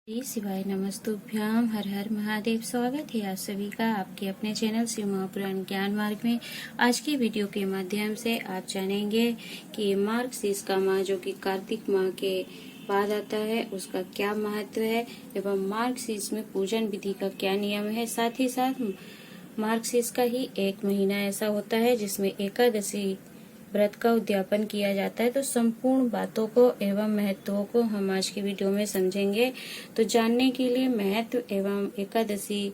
श्री शिवाय नमस्तुभ्याम। हर हर महादेव। स्वागत है आप सभी का आपके अपने चैनल शिव महापुराण ज्ञान मार्ग में। आज की वीडियो के माध्यम से आप जानेंगे कि मार्गशीर्ष का माह जो कि कार्तिक माह के बाद आता है उसका क्या महत्व है एवं मार्गशीर्ष में पूजन विधि का क्या नियम है। साथ ही साथ मार्गशीर्ष का ही एक महीना ऐसा होता है जिसमें एकादशी व्रत का उद्यापन किया जाता है। तो संपूर्ण बातों को एवं महत्वों को हम आज की वीडियो में समझेंगे। तो जानने के लिए महत्व एवं एकादशी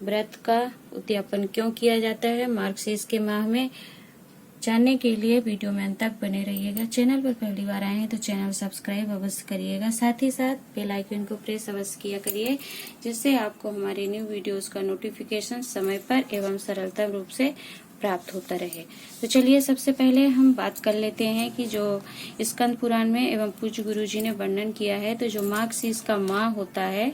व्रत का उद्यापन क्यों किया जाता है मार्गशीर्ष के माह में, जानने के लिए वीडियो में अंत तक बने रहिएगा। चैनल पर पहली बार आए हैं तो चैनल सब्सक्राइब अवश्य करिएगा। साथ ही साथ बेल आइकन को प्रेस अवश्य किया करिए जिससे आपको हमारे न्यू वीडियोस का नोटिफिकेशन समय पर एवं सरलता रूप से प्राप्त होता रहे। तो चलिए सबसे पहले हम बात कर लेते हैं कि जो स्कंद पुराण में एवं पूज्य गुरु जी ने वर्णन किया है। तो जो मार्गशीर्ष का माह होता है,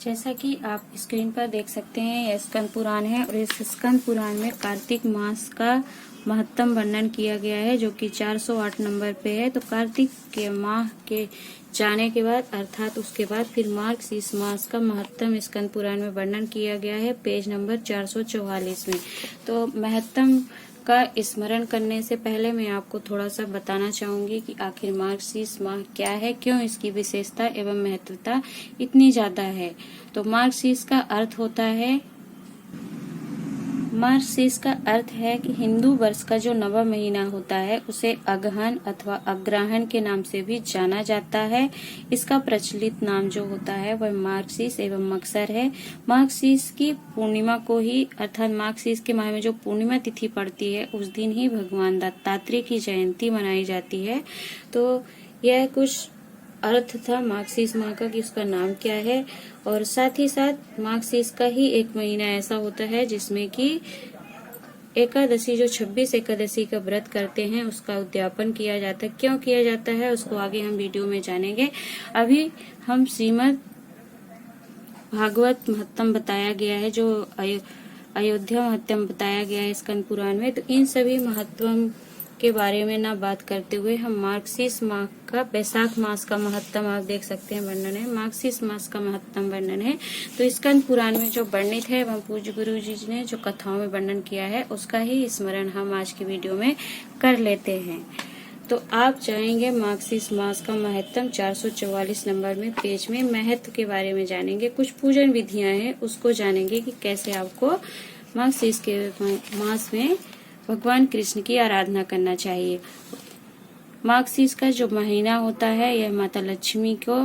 जैसा कि आप स्क्रीन पर देख सकते हैं, यह स्कंद पुराण है और इस स्कंद पुराण में कार्तिक मास का महत्तम वर्णन किया गया है जो कि 408 नंबर पे है। तो कार्तिक के माह के जाने के बाद अर्थात उसके बाद फिर मार्गशीर्ष मास का महत्तम स्कंद पुराण में वर्णन किया गया है पेज नंबर 444 में। तो महत्तम का स्मरण करने से पहले मैं आपको थोड़ा सा बताना चाहूंगी कि आखिर मार्गशीर्ष माह क्या है, क्यों इसकी विशेषता एवं महत्वता इतनी ज्यादा है। तो मार्गशीर्ष का अर्थ होता है, मार्गशीर्ष का अर्थ है कि हिंदू वर्ष का जो नवा महीना होता है उसे अगहन अथवा अग्रहण के नाम से भी जाना जाता है। इसका प्रचलित नाम जो होता है वह मार्गशीर्ष एवं मगसर है। मार्गशीर्ष की पूर्णिमा को ही अर्थात मार्गशीर्ष के माह में जो पूर्णिमा तिथि पड़ती है उस दिन ही भगवान दत्तात्रेय की जयंती मनाई जाती है। तो यह कुछ अर्थ था मार्गशीर्ष माह का कि उसका नाम क्या है। और साथ ही साथ मार्गशीर्ष का ही एक महीना ऐसा होता है जिसमें कि एकादशी जो 26 एकादशी का व्रत करते हैं उसका उद्यापन किया जाता है। क्यों किया जाता है उसको आगे हम वीडियो में जानेंगे। अभी हम श्रीमद् भागवत महत्तम बताया गया है, जो अयोध्या महत्तम बताया गया है स्कंद पुराण में। तो इन सभी महत्वम के बारे में ना बात करते हुए हम मार्गशीर्ष माह का, वैशाख मास का महत्तम आप देख सकते हैं वर्णन है, मार्गशीर्ष मास का महत्तम वर्णन है। तो स्कंद पुराण में जो वर्णित है वह पूज्य गुरु जी ने जो कथाओं में वर्णन किया है उसका ही स्मरण हम आज की वीडियो में कर लेते हैं। तो आप जाएंगे मार्गशीर्ष मास का महत्तम 444 नंबर में पेज में महत्व के बारे में जानेंगे। कुछ पूजन विधियां हैं उसको जानेंगे कि कैसे आपको मार्गशीर्ष के मास में भगवान कृष्ण की आराधना करना चाहिए। मार्गशीर्ष का जो महीना होता है यह माता लक्ष्मी को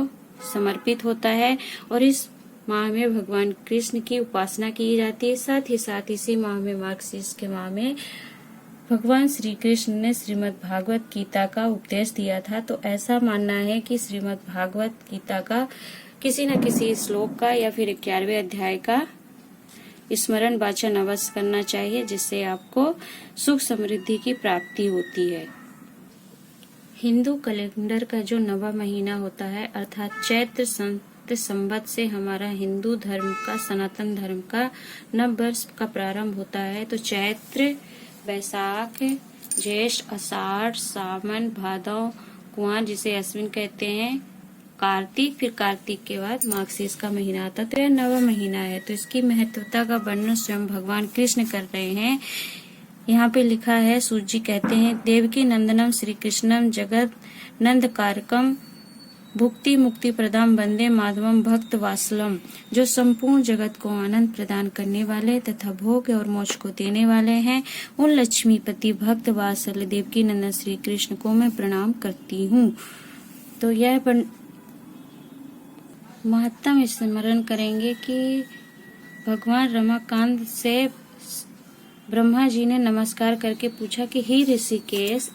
समर्पित होता है और इस माह में भगवान कृष्ण की उपासना की जाती है। साथ ही साथ इसी माह में मार्गशीर्ष के माह में भगवान श्री कृष्ण ने श्रीमद् भागवत गीता का उपदेश दिया था। तो ऐसा मानना है कि श्रीमद् भागवत गीता का किसी न किसी श्लोक का या फिर 11वें अध्याय का स्मरण वाचन अवश्य करना चाहिए जिससे आपको सुख समृद्धि की प्राप्ति होती है। हिंदू कैलेंडर का जो नवा महीना होता है अर्थात चैत्र संवत से हमारा हिंदू धर्म का, सनातन धर्म का नव वर्ष का प्रारंभ होता है। तो चैत्र, वैशाख, ज्येष्ठ, आषाढ़, सावन, भादव, कुआं जिसे अश्विन कहते हैं, कार्तिक, फिर कार्तिक के बाद मार्गशीर्ष का महीना आता है। तो यह नवा महीना है। तो इसकी महत्वता का वर्णन स्वयं भगवान कृष्ण कर रहे हैं। यहाँ पे लिखा है, सूत जी कहते हैं, देवकी नंदनम श्री कृष्णम जगत नंद कारकम भुक्ति मुक्ति प्रदान वंदे माधवम भक्त वात्सलम। जो संपूर्ण जगत को आनंद प्रदान करने वाले तथा भोग और मोक्ष को देने वाले हैं उन लक्ष्मीपति भक्त वात्सल देवकी नंदन श्री कृष्ण को मैं प्रणाम करती हूँ। तो यह महत्तम स्मरण करेंगे कि भगवान रमाकांत से ब्रह्मा जी ने नमस्कार करके पूछा कि हे ऋषिकेश,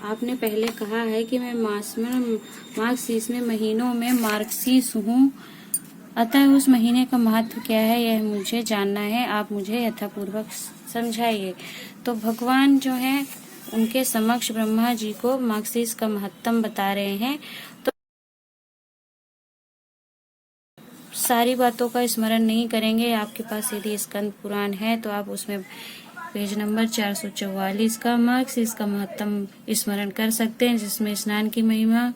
आपने पहले कहा है कि मैं मार्गशीर्ष में महीनों में मार्गशीर्ष हूँ, अतः उस महीने का महत्व क्या है यह मुझे जानना है, आप मुझे यथापूर्वक समझाइए। तो भगवान जो है उनके समक्ष ब्रह्मा जी को मार्गशीर्ष का महत्तम बता रहे हैं। तो सारी बातों का स्मरण नहीं करेंगे। आपके पास यदि स्कंद पुराण है तो आप उसमें पेज नंबर 444 का मार्गशीर्ष का महत्तम स्मरण कर सकते हैं जिसमें स्नान की महिमा,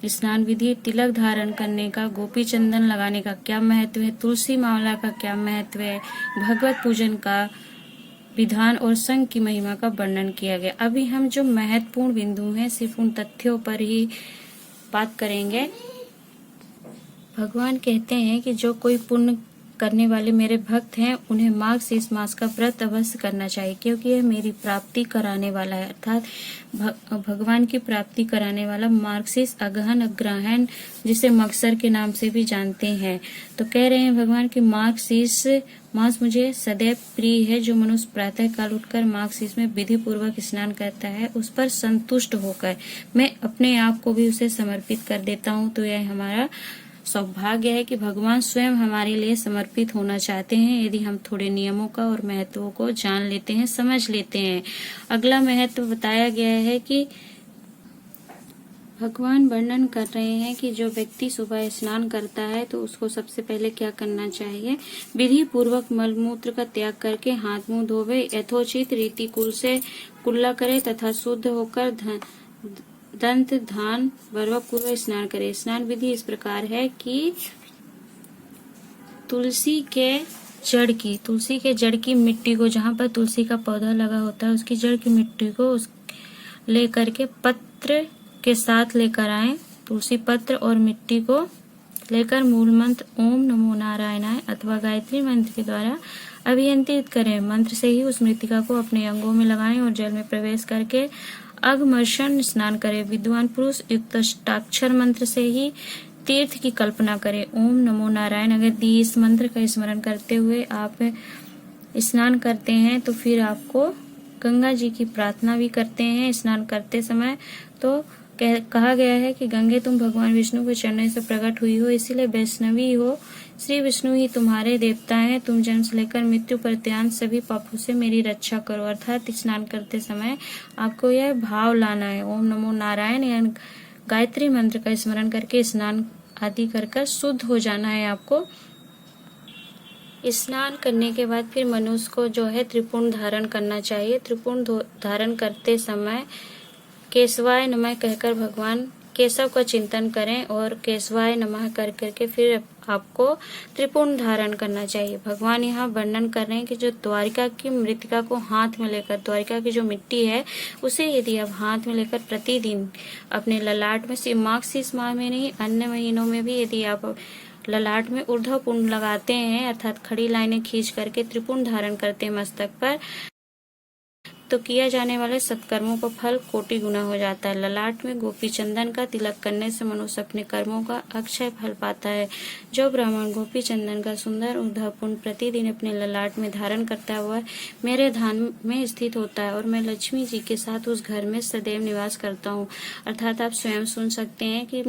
स्नान विधि, तिलक धारण करने का, गोपी चंदन लगाने का क्या महत्व है, तुलसी माला का क्या महत्व है, भगवत पूजन का विधान और संघ की महिमा का वर्णन किया गया। अभी हम जो महत्वपूर्ण बिंदु हैं सिर्फ उन तथ्यों पर ही बात करेंगे। भगवान कहते हैं कि जो कोई पुण्य करने वाले मेरे भक्त हैं उन्हें मार्गशीर्ष मास का व्रत अवश्य करना चाहिए, क्योंकि यह मेरी प्राप्ति कराने वाला है। अर्थात भगवान की प्राप्ति कराने वाला मार्गशीर्ष अगहन अग्रहण, जिसे मगसर के नाम से भी जानते हैं। तो कह रहे हैं भगवान की मार्गशीर्ष मास मुझे सदैव प्रिय है। जो मनुष्य प्रातः काल उठकर मार्गशीर्ष में विधि पूर्वक स्नान करता है, उस पर संतुष्ट होकर मैं अपने आप को भी उसे समर्पित कर देता हूँ। तो यह हमारा सौभाग्य है कि भगवान स्वयं हमारे लिए समर्पित होना चाहते हैं, यदि हम थोड़े नियमों का और महत्वों को जान लेते हैं, समझ लेते हैं। अगला महत्व बताया गया है कि भगवान वर्णन कर रहे हैं कि जो व्यक्ति सुबह स्नान करता है तो उसको सबसे पहले क्या करना चाहिए। विधि पूर्वक मलमूत्र का त्याग करके हाथ मुंह धोवे, यथोचित रीति कुल से कुल्ला करे तथा शुद्ध होकर दंत धान पूर्वक स्नान करे। स्नान विधि इस प्रकार है कि तुलसी के जड़ की मिट्टी को, जहाँ पर तुलसी का पौधा लगा होता है उसकी जड़ की मिट्टी को लेकर के पत्र के साथ लेकर आए। तुलसी पत्र और मिट्टी को लेकर मूल मंत्र ओम नमो नारायणाय अथवा गायत्री मंत्र के द्वारा अभियंत्रित करें। मंत्र से ही उस मृतिका को अपने अंगों में लगाएं और जल में प्रवेश करके अघमर्षण स्नान करें। विद्वान पुरुष युक्त अष्टाक्षर मंत्र से ही तीर्थ की कल्पना करें। ओम नमो नारायण अगर इस मंत्र का स्मरण करते हुए आप स्नान करते हैं तो फिर आपको गंगा जी की प्रार्थना भी करते हैं स्नान करते समय। तो कहा गया है कि गंगे तुम भगवान विष्णु के चरणों से प्रकट हुई हो, इसीलिए वैष्णवी हो। श्री विष्णु ही तुम्हारे देवता हैं। तुम जन्म से लेकर मृत्यु पर्यंत सभी पापों से मेरी रक्षा करो। अर्थात स्नान करते समय आपको यह भाव लाना है, ओम नमो नारायण या गायत्री मंत्र का स्मरण करके स्नान आदि कर शुद्ध हो जाना है आपको। स्नान करने के बाद फिर मनुष्य को जो है त्रिपुंड धारण करना चाहिए। त्रिपुंड धारण करते समय केशवाय नमः कहकर भगवान केशव का चिंतन करें और केशवाय नमः कर करके फिर आपको त्रिपुंड धारण करना चाहिए। भगवान यहाँ वर्णन कर रहे हैं कि जो द्वारिका की मृतिका को हाथ में लेकर, द्वारिका की जो मिट्टी है उसे यदि आप हाथ में लेकर प्रतिदिन अपने ललाट में, सिर्फ मार्गशीर्ष माह में नहीं अन्य महीनों में भी यदि आप ललाट में ऊर्ध्व पुंड लगाते हैं, अर्थात खड़ी लाइनें खींच करके त्रिपुंड धारण करते हैं मस्तक पर, तो किया जाने वाले सत्कर्मों का फल कोटि गुना हो जाता है। ललाट में गोपी चंदन का तिलक करने से मनुष्य अपने कर्मों का अक्षय फल पाता है। जो ब्राह्मण गोपी चंदन का सुंदर ऊर्ध्व पुंड प्रतिदिन अपने ललाट में धारण करता है वह मेरे धाम में स्थित होता है और मैं लक्ष्मी जी के साथ उस घर में सदैव निवास करता हूँ। अर्थात आप स्वयं सुन सकते हैं कि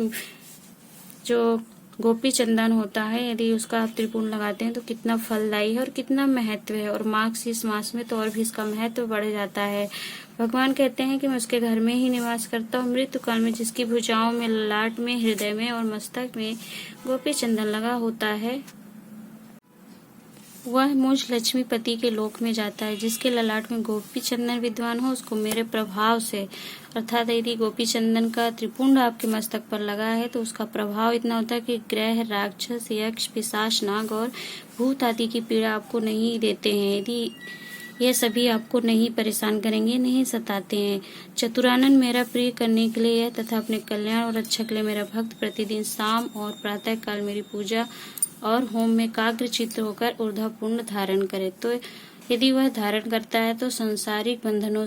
जो गोपी चंदन होता है यदि उसका आप त्रिपुंड लगाते हैं तो कितना फलदायी है और कितना महत्व है। और मार्गशीर्ष मास में तो और भी इसका महत्व बढ़ जाता है। भगवान कहते हैं कि मैं उसके घर में ही निवास करता हूँ। मृत्यु काल में जिसकी भुजाओं में, ललाट में, हृदय में और मस्तक में गोपी चंदन लगा होता है वह मुझ लक्ष्मीपति के लोक में जाता है। जिसके ललाट में गोपी चंदन विद्वान हो उसको मेरे प्रभाव से, अर्थात यदि गोपी चंदन का त्रिपुंड आपके मस्तक पर लगा है तो उसका प्रभाव इतना होता है कि ग्रह, राक्षस, यक्ष, पिशाच, नाग और भूत आदि की पीड़ा आपको नहीं देते हैं। यदि ये सभी आपको नहीं परेशान करेंगे, नहीं सताते हैं। चतुरानन मेरा प्रिय करने के लिए तथा अपने कल्याण और रक्षा के लिए मेरा भक्त प्रतिदिन शाम और प्रातः काल मेरी पूजा और होम में एकाग्र चित्त होकर ऊर्ध्व पुंड धारण करे। तो यदि वह धारण करता है तो सांसारिक बंधनों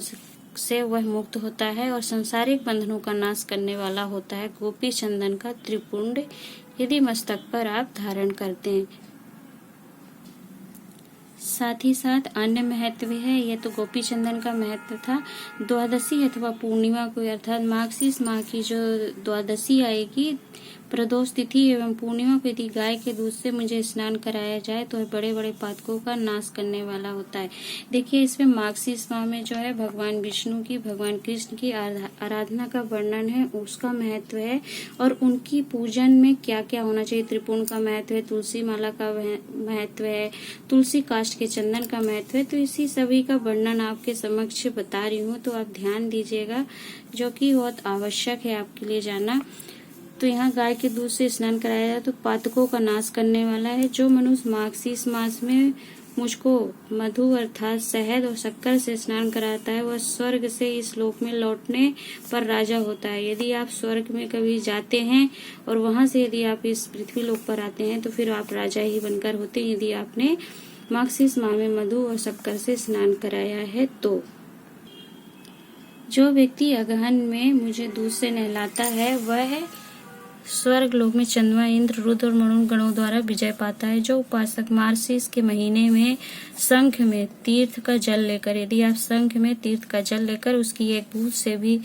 से वह मुक्त होता है और सांसारिक बंधनों का नाश करने वाला होता है गोपी चंदन का त्रिपुंड यदि मस्तक पर आप धारण करते हैं। साथ ही साथ अन्य महत्व है, यह तो गोपी चंदन का महत्व था। द्वादशी अथवा पूर्णिमा को, अर्थात मार्गशीर्ष माह की जो द्वादशी आएगी, प्रदोष तिथि एवं पूर्णिमा को यदि गाय के दूध से मुझे स्नान कराया जाए तो बड़े बड़े पातकों का नाश करने वाला होता है। देखिए इसमें मार्गशीर्ष माह में जो है भगवान विष्णु की, भगवान कृष्ण की आराधना का वर्णन है, उसका महत्व है और उनकी पूजन में क्या क्या होना चाहिए। त्रिपुंड का महत्व है, तुलसी माला का महत्व है, तुलसी काष्ठ के चंदन का महत्व है। तो इसी सभी का वर्णन आपके समक्ष बता रही हूँ, तो आप ध्यान दीजिएगा, जो कि बहुत आवश्यक है आपके लिए जानना। तो यहाँ गाय के दूध से स्नान कराया जाए तो पातकों का नाश करने वाला है। जो मनुष्य मार्गशीर्ष मास में मुझको मधु अर्थात शहद और शक्कर से स्नान कराता है वह स्वर्ग से इस लोक में लौटने पर राजा होता है। यदि आप स्वर्ग में कभी जाते हैं और वहां से यदि आप इस पृथ्वी लोक पर आते हैं तो फिर आप राजा ही बनकर होते हैं, यदि आपने मार्गशीर्ष माह में मधु और शक्कर से स्नान कराया है तो। जो व्यक्ति अगहन में मुझे दूध से नहलाता है वह स्वर्ग लोक में चंद्रमा, इंद्र, रुद्र और मरुण गणों द्वारा विजय पाता है। जो उपासक मार्गशीर्ष के महीने में शंख में तीर्थ का जल लेकर, यदि आप शंख में तीर्थ का जल लेकर उसकी एक बूंद से भी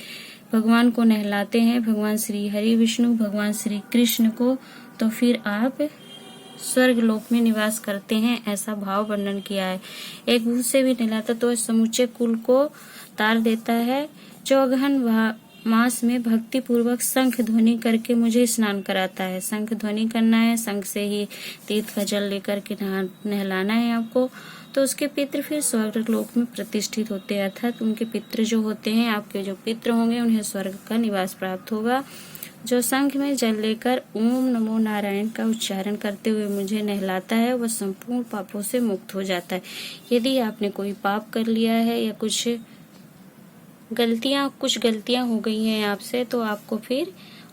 भगवान को नहलाते हैं, भगवान श्री हरि विष्णु, भगवान श्री कृष्ण को, तो फिर आप स्वर्ग लोक में निवास करते हैं, ऐसा भाव वर्णन किया है। एक बूंद से भी नहलाता तो समूचे कुल को तार देता है। जो अगहन मास में भक्ति पूर्वक शंख ध्वनि करके मुझे स्नान कराता है, शंख ध्वनि करना है, शंख से ही तीर्थ का जल लेकर के नहलाना है आपको, तो उसके पितृ फिर स्वर्ग लोक में प्रतिष्ठित होते हैं, अर्थात उनके पितृ जो होते हैं, आपके जो पितृ होंगे उन्हें स्वर्ग का निवास प्राप्त होगा। जो शंख में जल लेकर ओम नमो नारायण का उच्चारण करते हुए मुझे नहलाता है वह संपूर्ण पापों से मुक्त हो जाता है। यदि आपने कोई पाप कर लिया है या कुछ गलतियां हो गई हैं आपसे, तो आपको फिर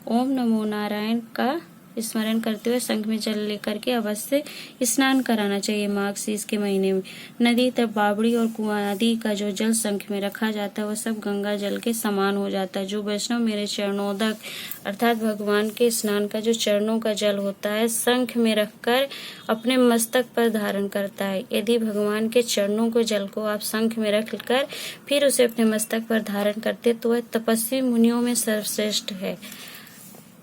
ओम नमो नारायण का स्मरण करते हुए शंख में जल लेकर के अवश्य स्नान कराना चाहिए। मार्गशीर्ष के महीने में नदी, तब, बावड़ी और कुआं आदि का जो जल शंख में रखा जाता है वह सब गंगा जल के समान हो जाता है। जो वैष्णव मेरे चरणोदक अर्थात भगवान के स्नान का जो चरणों का जल होता है शंख में रखकर अपने मस्तक पर धारण करता है, यदि भगवान के चरणों को जल को आप शंख में रख कर फिर उसे अपने मस्तक पर धारण करते तो वह तपस्वी मुनियों में सर्वश्रेष्ठ है।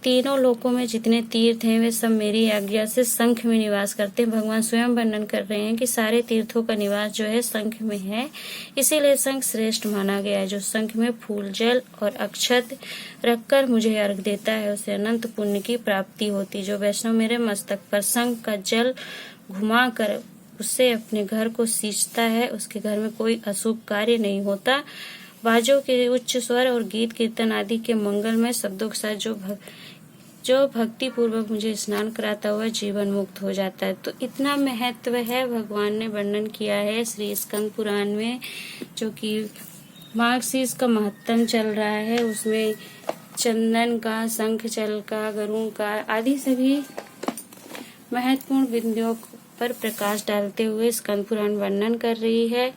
तीनों लोकों में जितने तीर्थ हैं वे सब मेरी आज्ञा से शंख में निवास करते हैं। भगवान स्वयं वर्णन कर रहे हैं कि सारे तीर्थों का निवास जो है शंख में है, इसीलिए शंख श्रेष्ठ माना गया है। जो शंख में फूल, जल और अक्षत रखकर मुझे अर्घ देता है उसे अनंत पुण्य की प्राप्ति होती। जो वैष्णव मेरे मस्तक पर शंख का जल घुमा कर उससे अपने घर को सींचता है उसके घर में कोई अशुभ कार्य नहीं होता। बाजों के उच्च स्वर और गीत कीर्तन आदि के मंगलमय शब्दों के साथ जो भक्ति पूर्वक मुझे स्नान कराता हुआ जीवन मुक्त हो जाता है। तो इतना महत्व है भगवान ने वर्णन किया है श्री स्कंद पुराण में, जो कि मार्गशीर्ष का महत्तम चल रहा है। उसमें चंदन का, शंख जल का, गरुड़ का आदि सभी महत्वपूर्ण बिंदुओं पर प्रकाश डालते हुए स्कंद पुराण वर्णन कर रही है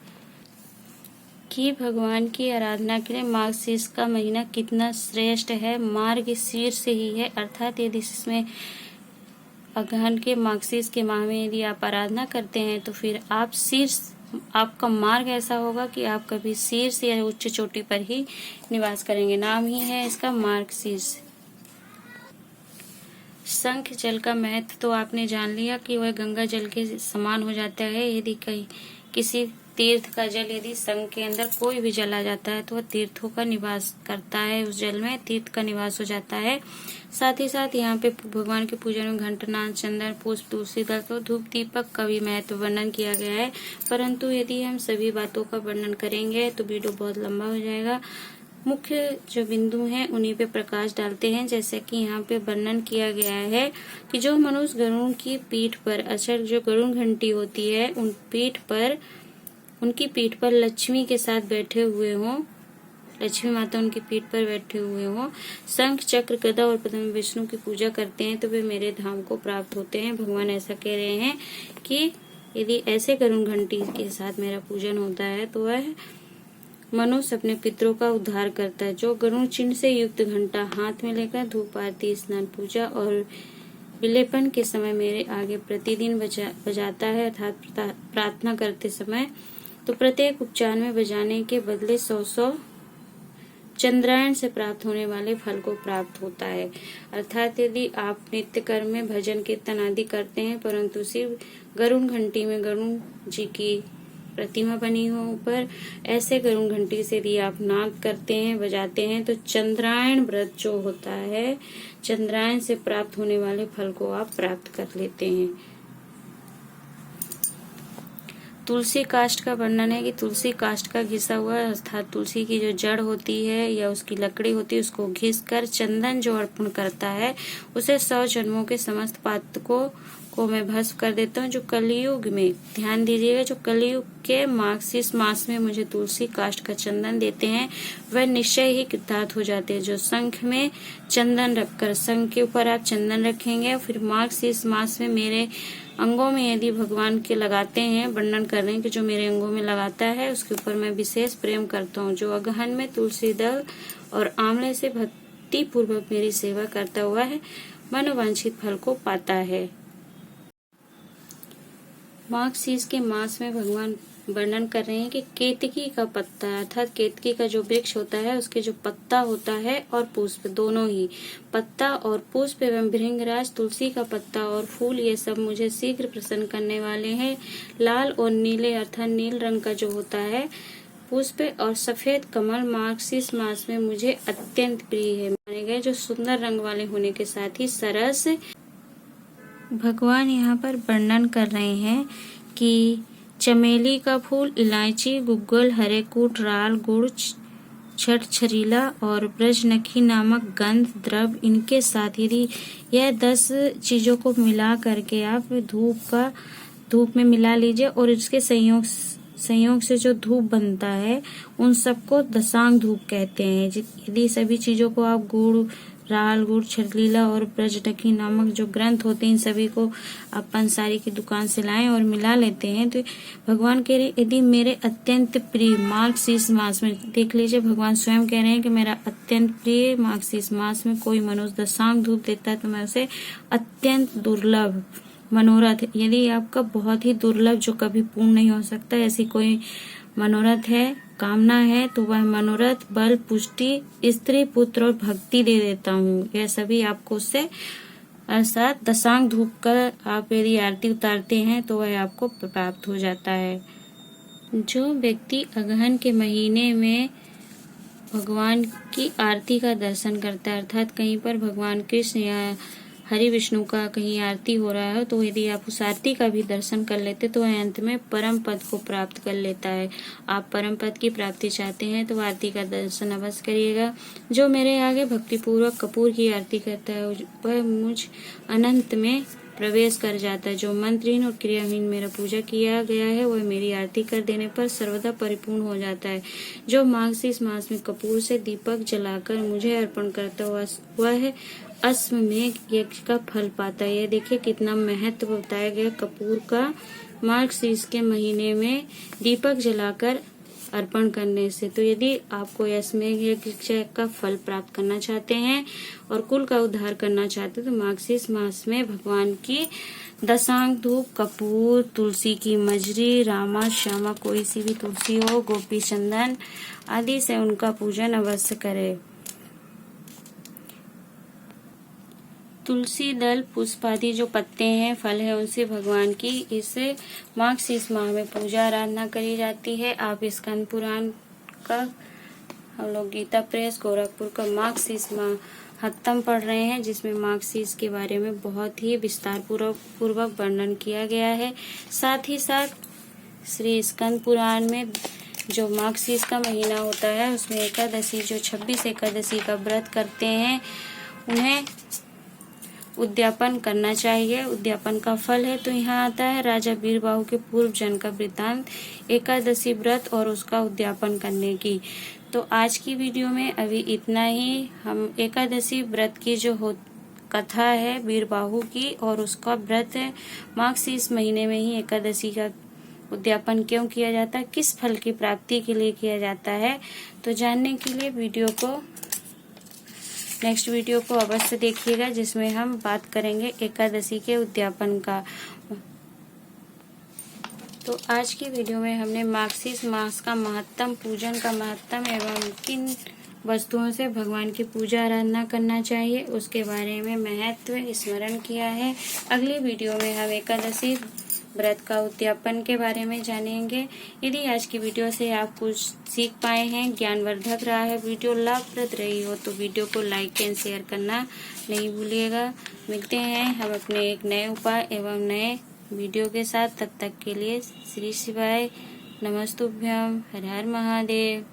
कि भगवान की आराधना के लिए मार्गशीर्ष का महीना कितना श्रेष्ठ है। मार्गशीर्ष ही है, अर्थात यदि इसमें अगहन के मार्गशीर्ष के माह में यदि आप आराधना करते हैं तो फिर आपका मार्ग ऐसा होगा कि आप कभी शीर्ष या उच्च चोटी पर ही निवास करेंगे। नाम ही है इसका मार्गशीर्ष। शंख जल का महत्व तो आपने जान लिया कि वह गंगा जल के समान हो जाता है। यदि किसी तीर्थ का जल यदि शंख के अंदर कोई भी जल आ जाता है तो वह तीर्थों का निवास करता है, उस जल में तीर्थ का निवास हो जाता है। साथ ही साथ यहाँ पे भगवान के पूजन में घंटनाद, चंदन, पुष्प, तुलसी दल और धूप दीपक का भी महत्व वर्णन किया गया है। परंतु यदि हम सभी बातों का वर्णन करेंगे तो वीडियो बहुत लंबा हो जाएगा। मुख्य जो बिंदु हैं उन्हीं पे प्रकाश डालते हैं। जैसे कि यहाँ पे वर्णन किया गया है कि जो मनुष्य गरुड़ की पीठ पर, अच्छा जो गरुड़ घंटी होती है उनकी पीठ पर लक्ष्मी के साथ बैठे हुए हों, लक्ष्मी माता उनकी पीठ पर बैठे हुए हों, शंख, चक्र, गदा और पद्म विष्णु की पूजा करते हैं तो वे मेरे धाम को प्राप्त होते हैं। भगवान ऐसा कह रहे हैं कि यदि ऐसे गरुड़ घंटी के साथ मेरा पूजन होता है तो वह मनुष्य अपने पितरों का उद्धार करता है। जो गरुड़ चिन्ह से युक्त घंटा हाथ में लेकर धूप आरती, स्नान, पूजा और विलेपन के समय मेरे आगे प्रतिदिन बजाता है, अर्थात प्रार्थना करते समय, तो प्रत्येक उपचार में बजाने के बदले 100 चंद्रायण से प्राप्त होने वाले फल को प्राप्त होता है। अर्थात यदि आप नित्य कर्म में भजन कीर्तन आदि करते हैं परंतु सिर्फ गरुड़ घंटी में गरुड़ जी की प्रतिमा बनी हो ऊपर, ऐसे गरुड़ घंटी से यदि आप नाद करते हैं, बजाते हैं तो चंद्रायण व्रत जो होता है, चंद्रायण से प्राप्त होने वाले फल को आप प्राप्त कर लेते हैं। तुलसी काष्ठ का वर्णन है कि तुलसी काष्ठ का घिसा हुआ अर्थात तुलसी की जो जड़ होती है या उसकी लकड़ी होती है उसको घिस कर चंदन जो अर्पण करता है उसे 100 जन्मों के समस्त पातकों को मैं भस्म कर देता हूँ। जो कलयुग में, ध्यान दीजिएगा, जो कलयुग के मार्गशीर्ष मास में मुझे तुलसी काष्ठ का चंदन देते हैं वह निश्चय ही कृतार्थ हो जाते हैं। जो शंख में चंदन रखकर, शंख के ऊपर आप चंदन रखेंगे, फिर मार्गशीर्ष मास में मेरे अंगों में यदि भगवान के लगाते हैं, वर्णन कर रहे हैं कि जो मेरे अंगों में लगाता है उसके ऊपर मैं विशेष प्रेम करता हूँ। जो अगहन में तुलसी दल और आंवले से भक्ति पूर्वक मेरी सेवा करता हुआ है मनोवांछित फल को पाता है। मार्गशीर्ष के मास में भगवान वर्णन कर रहे हैं कि केतकी का पत्ता अर्थात केतकी का जो वृक्ष होता है उसके जो पत्ता होता है और पुष्प, दोनों ही पत्ता और पुष्प एवं भृंगराज, तुलसी का पत्ता और फूल, ये सब मुझे शीघ्र प्रसन्न करने वाले हैं। लाल और नीले अर्थात नील रंग का जो होता है पुष्प और सफेद कमल मार्गशीर्ष मास में मुझे अत्यंत प्रिय है माने गए, जो सुंदर रंग वाले होने के साथ ही सरस। भगवान यहाँ पर वर्णन कर रहे हैं कि चमेली का फूल, इलायची, गुग्गल, हरेकूट, राल, गुड़, छठ छरीला और ब्रजनखी नामक गंध द्रव्य, इनके साथ यदि यह 10 चीजों को मिला करके आप धूप में मिला लीजिए और इसके संयोग से जो धूप बनता है उन सबको दशांग धूप कहते हैं। यदि सभी चीजों को आप राल, गुड़, छरीला और ब्रजनखी नामक जो ग्रंथ होते हैं इन सभी को आप पंसारी की दुकान से लाएं और मिला लेते हैं तो भगवान कह रहे यदि मेरे अत्यंत प्रिय मार्गशीर्ष मास में, देख लीजिए भगवान स्वयं कह रहे हैं कि मेरा अत्यंत प्रिय मार्गशीर्ष मास में कोई मनुष्य दशांग धूप देता है तो मैं उसे अत्यंत दुर्लभ मनोरथ, यदि आपका बहुत ही दुर्लभ जो कभी पूर्ण नहीं हो सकता ऐसी कोई मनोरथ है, कामना है, तो वह मनोरथ बल, पुष्टि, स्त्री, पुत्र और भक्ति दे देता हूँ। यह सभी आपको उससे अर्थात दशांग धूप का आप यदि आरती उतारते हैं तो वह आपको प्राप्त हो जाता है। जो व्यक्ति अगहन के महीने में भगवान की आरती का दर्शन करता है अर्थात कहीं पर भगवान कृष्ण या हरि विष्णु का कहीं आरती हो रहा है तो यदि आप उस आरती का भी दर्शन कर लेते तो वह अंत में परम पद को प्राप्त कर लेता है। आप परम पद की प्राप्ति चाहते हैं तो आरती का दर्शन अवश्य करिएगा। जो मेरे आगे भक्ति पूर्वक कपूर की आरती करता है वह मुझ अनंत में प्रवेश कर जाता है। जो मंत्रहीन और क्रियाहीन मेरा पूजा किया गया है वह मेरी आरती कर देने पर सर्वदा परिपूर्ण हो जाता है। जो मार्गशीर्ष मास में कपूर से दीपक जलाकर मुझे अर्पण करता हुआ है अश्वमेघ यज्ञ का फल पाता है। यह देखिए कितना महत्व बताया गया कपूर का मार्गशीर्ष के महीने में दीपक जलाकर अर्पण करने से। तो यदि आपको अश्वमेघ यज्ञ का फल प्राप्त करना चाहते हैं और कुल का उद्धार करना चाहते हैं तो मार्गशीर्ष मास में भगवान की दशांग धूप, कपूर, तुलसी की मजरी, रामा श्यामा कोई सी भी तुलसी हो, गोपी चंदन आदि से उनका पूजन अवश्य करें। तुलसी दल, पुष्प आदि जो पत्ते हैं, फल है, उनसे भगवान की इस मार्गशीर्ष माह में पूजा आराधना करी जाती है। आप स्कंद पुराण का हम लोग गीता प्रेस गोरखपुर का मार्गशीर्ष महत्तम पढ़ रहे हैं जिसमें मार्गशीर्ष के बारे में बहुत ही विस्तार पूर्वक वर्णन किया गया है। साथ ही साथ श्री स्कंद पुराण में जो मार्गशीर्ष का महीना होता है उसमें एकादशी, जो 26 एकादशी का व्रत करते हैं उन्हें उद्यापन करना चाहिए। उद्यापन का फल है तो यहाँ आता है राजा बीरबाहु के पूर्व जन्म का वृत्तांत, एकादशी व्रत और उसका उद्यापन करने की। तो आज की वीडियो में अभी इतना ही। हम एकादशी व्रत की जो कथा है बीरबाहु की और उसका व्रत है मार्गशीर्ष महीने में ही एकादशी का उद्यापन क्यों किया जाता है, किस फल की प्राप्ति के लिए किया जाता है, तो जानने के लिए नेक्स्ट वीडियो को अवश्य देखिएगा जिसमें हम बात करेंगे एकादशी के उद्यापन का। तो आज की वीडियो में हमने मार्गशीर्ष मास का महत्तम, पूजन का महत्तम एवं किन वस्तुओं से भगवान की पूजा आराधना करना चाहिए उसके बारे में महत्व स्मरण किया है। अगली वीडियो में हम एकादशी व्रत का उद्यापन के बारे में जानेंगे। यदि आज की वीडियो से आप कुछ सीख पाए हैं, ज्ञानवर्धक रहा है, वीडियो लाभप्रद रही हो तो वीडियो को लाइक एंड शेयर करना नहीं भूलिएगा। मिलते हैं हम अपने एक नए उपाय एवं नए वीडियो के साथ। तब तक के लिए श्री शिवाय, नमस्तुभ्यम, हर हर महादेव।